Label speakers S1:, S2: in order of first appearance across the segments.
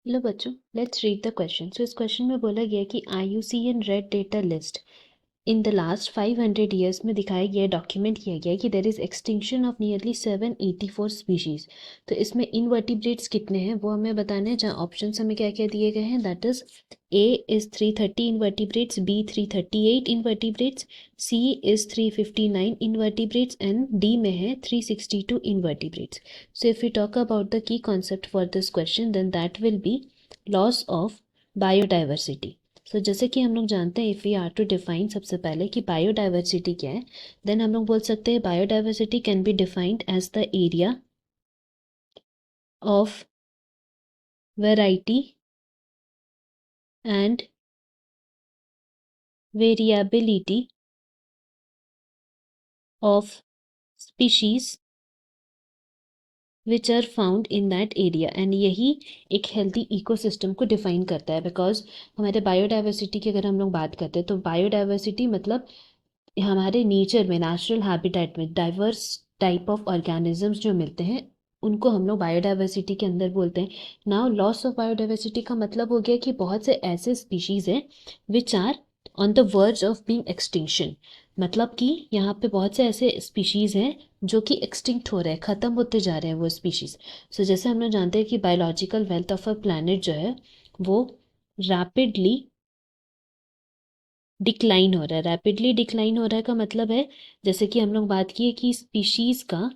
S1: Hello बच्चों, let's read the question. सो इस question में बोला गया कि IUCN red data list in the last 500 years में दिखाया गया, डॉक्यूमेंट किया गया कि there is extinction of nearly 784 species. तो इसमें इनवर्टिब्रेट्स कितने हैं वो हमें बताना है। जहाँ ऑप्शन हमें क्या क्या दिए गए हैं, that is A is 330 invertebrates, B 338 invertebrates, C is 359 invertebrates and D में है 362 invertebrates. So if we talk about the key concept for this question, then that will be loss of biodiversity. So जैसे कि हम लोग जानते हैं, if we are to define सबसे पहले कि biodiversity क्या है, then हम लोग बोल सकते हैं biodiversity can be defined as the area of variety and variability of species which are found in that area, and यही एक हेल्थी इकोसिस्टम को डिफाइन करता है। बिकॉज हमारे बायोडाइवर्सिटी की अगर हम लोग बात करते हैं तो बायोडाइवर्सिटी मतलब हमारे नेचर में, नेचुरल हैबिटेट में डाइवर्स टाइप ऑफ ऑर्गेनिजम्स जो मिलते हैं उनको हम लोग बायोडाइवर्सिटी के अंदर बोलते हैं। नाउ लॉस ऑफ बायोडाइवर्सिटी का मतलब हो गया कि बहुत से ऐसे स्पीशीज हैं which are on the verge of being extinction. मतलब कि यहाँ पे बहुत से ऐसे स्पीशीज हैं जो कि एक्सटिंक्ट हो रहे हैं, ख़त्म होते जा रहे हैं वो स्पीशीज। सो जैसे हम लोग जानते हैं कि biological wealth of a planet जो है वो रैपिडली डिक्लाइन हो रहा है। रैपिडली डिक्लाइन हो रहा है का मतलब है, जैसे कि हम लोग बात किए कि स्पीशीज़ का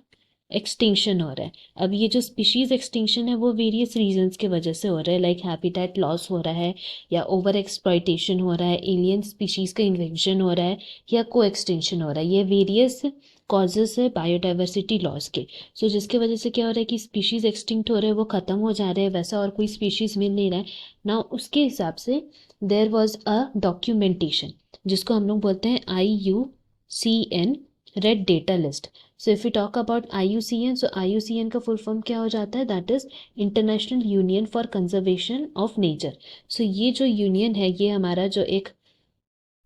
S1: एक्सटिंक्शन हो रहा है। अब ये जो स्पीशीज़ एक्सटिंक्शन है वो वेरियस रीजंस की वजह से हो रहा है, लाइक हैबिटेट लॉस हो रहा है, या ओवर एक्सप्लॉयटेशन हो रहा है, एलियन स्पीशीज़ का इन्वेंशन हो रहा है, या को एक्सटेंशन हो रहा है। ये वेरियस कॉजेस है बायोडाइवर्सिटी लॉस के। सो जिसकी वजह से क्या हो रहा है कि स्पीशीज़ एक्सटिंक्ट हो रहे हैं, वो ख़त्म हो जा रहे हैं, वैसा और कोई स्पीशीज़ मिल नहीं रहा है ना। उसके हिसाब से देयर वॉज अ डॉक्यूमेंटेशन जिसको हम लोग बोलते हैं IUCN red data list. So if you talk about IUCN, so IUCN का फुल फॉर्म क्या हो जाता है, that is international union for conservation of nature. So ये जो यूनियन है, ये हमारा जो एक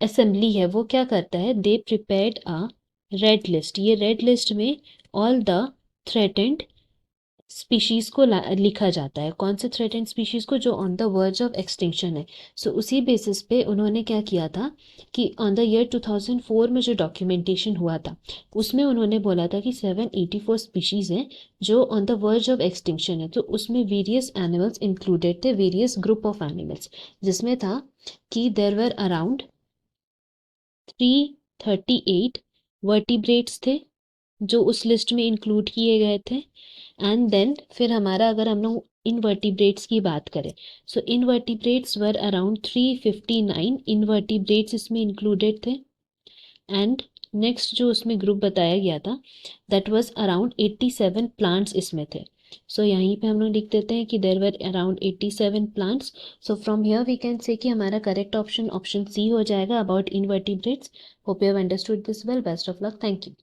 S1: असेंबली है, वो क्या करता है, दे प्रिपेयर्ड अ रेड लिस्ट। ये रेड लिस्ट में ऑल द थ्रेटेंड स्पीशीज़ को लिखा जाता है। कौन से थ्रेटेंड स्पीशीज़ को, जो on the verge of extinction है। सो उसी बेसिस पे उन्होंने क्या किया था कि ऑन द ईयर 2004 में जो डॉक्यूमेंटेशन हुआ था उसमें उन्होंने बोला था कि 784 स्पीशीज़ हैं जो on the verge of extinction है। तो उसमें वेरियस एनिमल्स इंक्लूडेड थे, वेरियस ग्रुप ऑफ एनिमल्स, जिसमें था कि देर वर अराउंड 338 वर्टिब्रेट्स थे जो उस लिस्ट में इंक्लूड किए गए थे। एंड देन फिर हमारा अगर हम लोग इनवर्टिब्रेट्स की बात करें, सो इनवर्टिब्रेट्स वर अराउंड 359 इनवर्टिब्रेट्स इसमें इंक्लूडेड थे। एंड नेक्स्ट जो उसमें ग्रुप बताया गया था दैट वाज अराउंड 87 प्लांट्स इसमें थे। सो यहीं पे हम लोग लिख देते हैं कि there were around 87 plants. So from here we can say कि हमारा करेक्ट ऑप्शन ऑप्शन सी हो जाएगा, about invertebrates. Hope you have understood this well. Best of luck. Thank you.